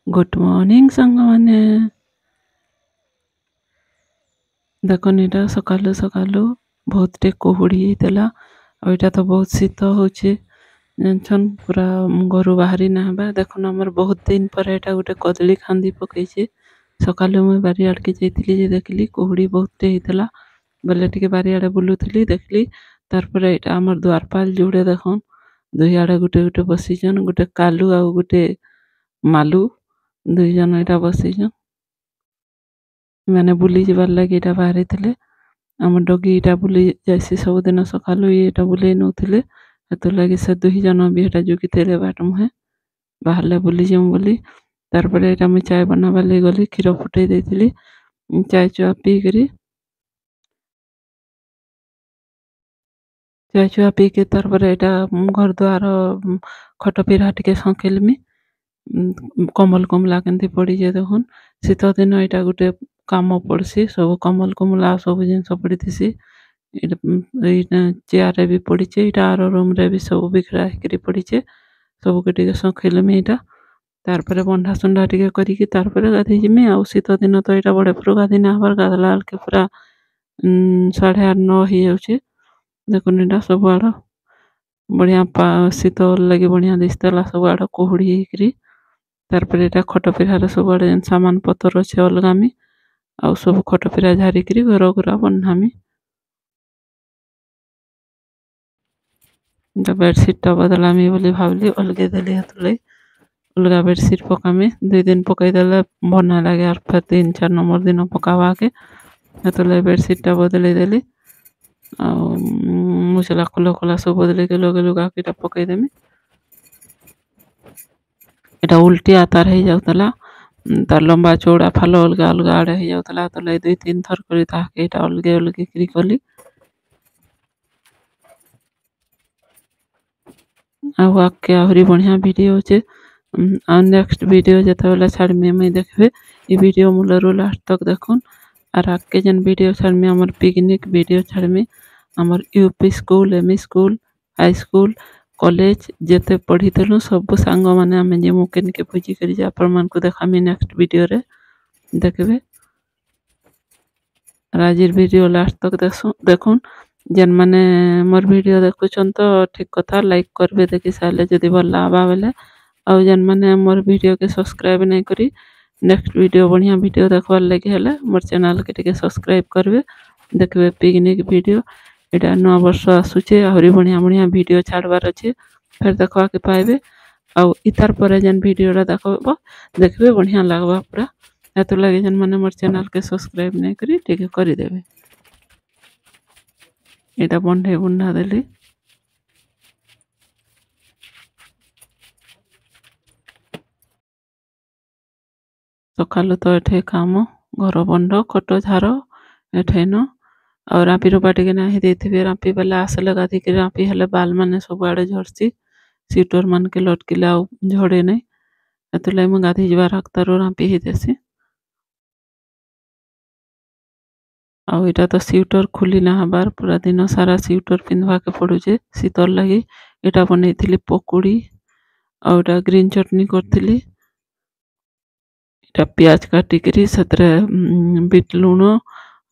good morning सांगमाने देखो एटा सकालू सकालू बहुत टे कुहुड़ी होता और इटा तो बहुत शीत होचे जानछन पूरा घर बाहरी ना हबा देखो हमर बहुत दिन पर एटा गोटे कदली खांदी पकईचे सकालू मुई बारी आड़ के जाइतिली जे देखली कुहुड़ी बहुत टे होता बोले टिके बारी आड़े बुलुथिली देखली तार पर एटा हमर द्वारपाल जुड़े देखन दुई आड़े गुटे गुटे बसीजन गुटे कालू आ गुटे मालू दुई जन एटा बसीजन मैंने बुली जबार लगे एटा बाहरी थिले आम डगी एटा बुली जासी सब दिन सकालू एटा बुले नौथिले हेतु लगे से दुई जन भी एटा जुगी तेरे बाट मुहे बाहरले बुली जाऊं बोली तार पर एटा मैं चाय बनावा ले गली क्षीर फुटई देथिली चाय चुआ पी करी चाय चुआ पी के तार पर एटा घर द्वार खट पिरा टिके संकेलमी कमल कमला केंती पड़ी जे देखुन शीत दिन एटा गुटे काम पड़सी सब कमल कमला सब जिनस पड़ीथीसी चेयर रे भी पड़ीचे एटा आर रूम रे भी सब बिखरा हेकरी पड़ीचे सब के टिके संखेलमी एटा तार पर बंधा सुंडा टिके करी की तार पर गाधे जिमी आ शीत दिन तो एटा बड़े पुरो गाधी ना हबार गाधला के पूरा 8:30-9 ही जाउचे देखुन एटा सब आड़ बढ़िया शीत लगे बढ़िया दिसतला सब आड़ कुहुड़ी हेकरी तार पर एटा खट पिरार सब आड़ सामान पतर अच्छे अलगामी आउ सब खट पिरा झारिकरी घर गुरा बन्हामी बेडसीट टा बदलामी बोली भावली अलगे देली हतुले अलगा बेडसीट पकामी 2 दिन पकई देले भना लागे और फिर 3-4 नंबर दिन पकावा के हतुले बेडसीट टा बदले देली आ मुसला खुला खुला सब बदले के लगे लुगा के पकई देमी एटा उल्टी आतार हो जाउतला तार लंबा चौड़ा फालो अलगा अलगा आड़े हो जाउतला तो 2-3 थर करी ताके एटा अलगे अलगे करी कली आउ आके आहरी बढ़िया वीडियो होचे आ नेक्स्ट वीडियो जेतेबेला छाड़मी मुई देखबे ई वीडियो मूलरू लास्ट तक देखुन और आके जन वीडियो छाड़मी हमर पिकनिक वीडियो छाड़मी हमर UP school ME school high school college जेते पढ़ीलु सब सांग माने आमे जेमु केनके भोजी करी जे आपण मान को देखामी नेक्स्ट वीडियो रे देखबे राजीर वीडियो लास्ट तक देखुन जेन माने मोर वीडियो देखुछन तो ठीक कथा लाइक करबे देखि साले जदि भल लावा बेले आउ जेन माने मोर वीडियो के सब्सक्राइब नहीं करी नेक्स्ट वीडियो बढ़िया वीडियो देखबार लगे हेले मोर चैनल के टिके सब्सक्राइब करबे देखबे पिकनिक वीडियो एटा नवा वर्ष आसुचे आहरी बढ़िया बढ़िया वीडियो छाड़बार अच्छे फिर देखवा के पाइबे आउ इतार पर जेन वीडियो रा देखबो देखबे बढ़िया लागबा पूरा हेतु लगे जेन माने मोर चैनल के सब्सक्राइब नहीं करी टिके करी देबे एटा बंधे बुंडा देली सकालु तो एठे काम घर बंध खट झार एठे न और रापी रूपा टिके नाही देथिबे रापी बेला आसले गाधी के रापी हेले बाल माने सब आड़े झड़सी सीटोर मान के लटकिले आउ झड़े नहीं एतले मु गाधी जबार हकतारो रापी ही देसी आउ एटा तो स्वेटर खुली ना हबार पूरा दिन सारा स्वेटर पिंधवा के पड़ुचे शीतल लगी एटा बनैथिली पकोड़ी आउ एटा ग्रीन चटनी करथिली एटा प्याज काटिकरी सतरे बीट लुण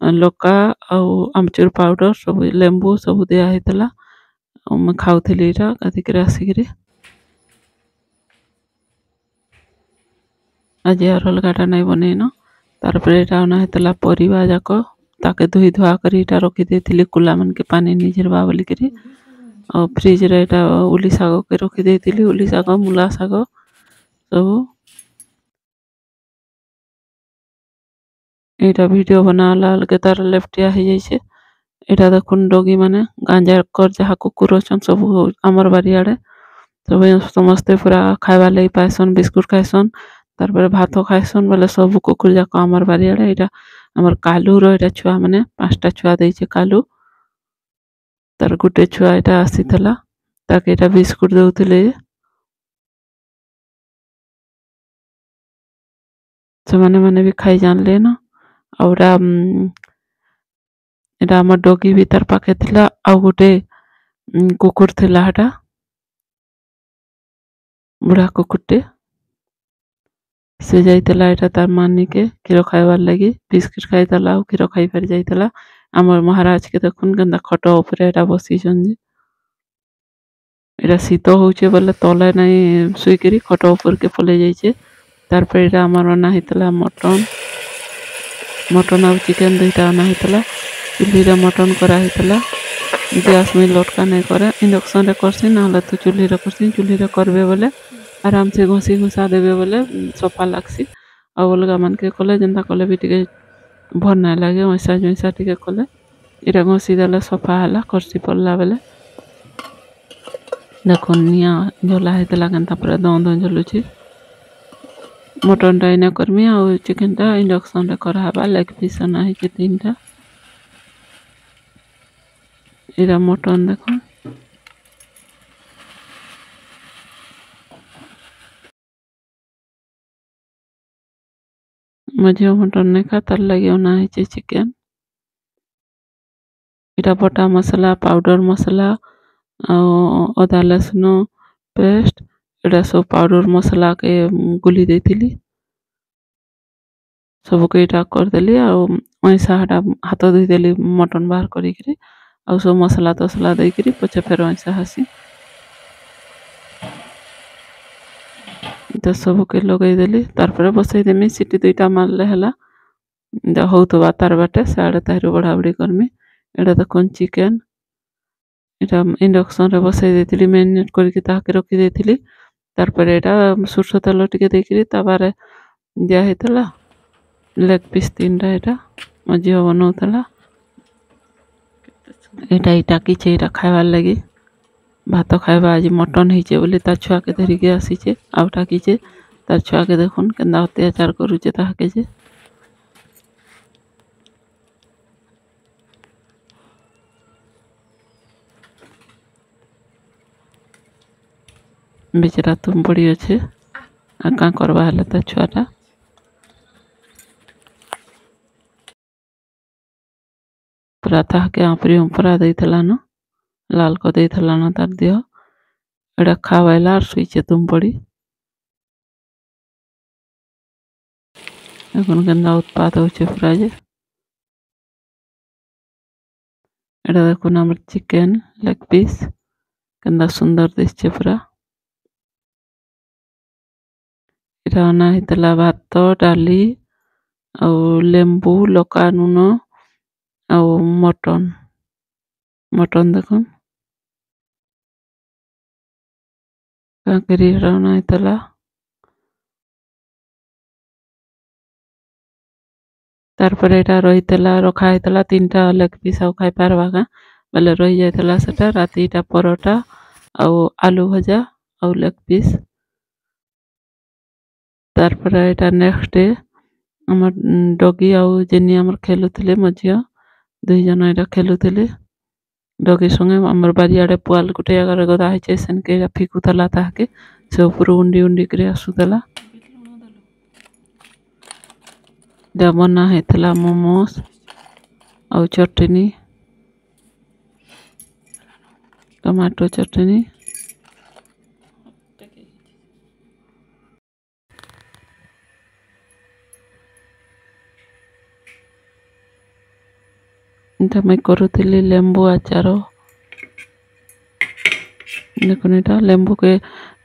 लका आउ आमचूर पाउडर सब लेंबू सब दिया हेतला मैं खाऊथिली एटा गाधिकरी आसिकरी आज यार अलगाटा नहीं बनईन तार पर एटा ना हेतला परिवा जाक ताके धोई धुआ करी एटा रखी देथिली कुला मन के पानी निझरबा बोली करी और फ्रिज रे एटा उली साग के रखी देथिली उली साग मूला साग सब एटा वीडियो बनाला अलगे तार लेफ्टिया हो जाइछे एटा देखुन डगी माने गांजा कर जहा कुकुर अछन सब हमर बारी आड़े सब समस्ते पूरा खाइबा लई पाइसन बिस्कुट खाइसन तार पर भात खाइसन बोले सब कुकुर जाक हमर बारी आड़े एटा हमर कालू रो एटा छुआ माने 5टा छुआ देइछे कालू तार गुटे छुआ एटा आसीथला ताके एटा बिस्कुट दउथिले से माने भी खाई जानले न और एटा हमर डगी भी तार पाखे थिला आ गुटे कुकुर थिला हटा बुढ़ा कुकुरटे से जाइतला एटा तार मानी के क्षीर खाइबार लगी बिस्किट खाइतला और क्षीर खाई पारि जाइतला आमर महाराज के देखुन केनता खट उपरे एटा बसिछन जे एटा शीत होउछे बोले तले नहीं सुइकरी खट ऊपर के पले जाइछे तार पर एटा आमर अना हितला मटन मटन और चिकेन दुईटा अना हितला चुल्ही रे मटन करा हितला गैस में लटका नहीं करे इंडक्शन रे करसी ना तो चुल्ही रे करसी चुल्ही रे करबे बोले आराम से घसी घुसा देबे बोले सफा लागसी और अलगा मन के कले जेंता कले भी टिके भर ना लगे वैसा जैसा टिके कले इरा घसी देले सफा हला करसी पड़ला बेले देखो निया झोला हेतला केनता पूरा दं दं झलुची मटन टा इने करमी और चिकेन टा इंडक्शन रे कराबा लेग पीस ना है तीनटा इरा मटन देखो मझे मटन नहीं खा तर लगे ना है चिकेन इटा बटा मसला पाउडर मसला अदा लहसुन पेस्ट एटा सब पाउडर मसला के गुली देथिली सबके इटा करदेली ऐसा हटा हाथ धोईदेली मटन बाहर करी और सब मसला तसला देकरी पचे फेर ऐसा हसी तो सबके लगेदेली तार पर बसईदेमी सीटी दुईटा मारले हला होउतबा तार बाटे साड़े ताहिरु बढ़ा बढ़ी करमी एटा देखुन चिकेन एटा इंडक्शन रे बसई देथिली मैरिनेट करके ताके रखी देथिली तार पर एटा सोरष तेल टिके देकरी ताबारे दिया हेतला लेग पीस तीनटा एटा मझियो बनौतला एटा इटा किछे एटा खाइबार लगी भात खाइबा आज मटन हिचे बोली तार छुआ के धरिके आसीचे आउटा किछे तार छुआ के देखुन केनता अत्याचार करूचे ताहाके जे बेचारा तुम पड़ी अच्छे क्या करवा है ता छुआटा पूरा ताके आपरी उपरा देइथला न लाल को देइथला न तार देह एड़ा खावाइला और सुइचे तुम पड़ी এখন কেনটা उत्पाद होचे पूरा जे एड़ा देखुन आमर चिकेन लेग पीस केनता सुंदर दिसचे पूरा एटा अना हितला भात डाली और लेंबू लका नून और मटन मटन देखुन काकरी अना हितला तार पर एटा रहितला रखा हितला तीनटा लेग पीस आउ खाइ पारबा का बेले रहि जाइतला सेटा राती इटा परोटा और आलू भजा और लेग पीस तार पर एटा नेक्स्ट डे हमर डॉगी और जेनी हमर खेलुथिले मझिया दुई जन एटा खेलुथिले डॉगी संगे हमर बारियाडे पुआल गुटे जगार गदा हिचे सेनके फिकुथला ताके से ऊपर उंडी उंडी करे आसुथला बना हेतला मोमोस और चटनी टमाटो चटनी मैं करुथिली लेंबू आचार देखुन एटा लेंबू के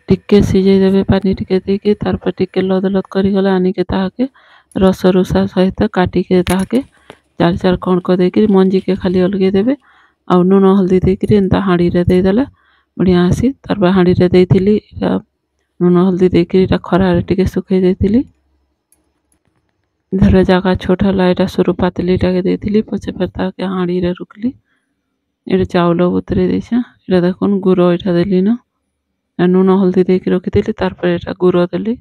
टिके सिझे देबे पानी टिके देके तार पर टिके लद लद करी गले आनी के ताके रस रुसा सहित काटी के ताके चार चार कण को देकरी मंजी के खाली अलगे देबे और नून हल्दी देकरी एंता हाड़ी रे दे देले बढ़िया आसी तार पर हाड़ी रे देथिली नून हल्दी देकरी एटा खरा रे टिके सुखै देथिली धरे जागा छोटा लाइटा सुरु पातली टाके देथिली पछे फेर ताके हाड़ी रे रुकली एटा चावल उतरे देछे एटा देखुन गुरो एटा देली न नून हल्दी देके रखिथिली तार पर एटा गुरो देली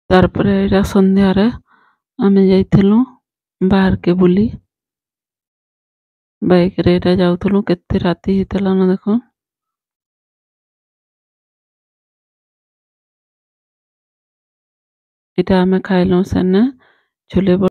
तार पर एटा संध्या रे आमे जाइथिलु बाहर के बुली बाइक रे एटा जाउथलु केते राती हितला न देखो एटा आमे खाइलु सेने छोले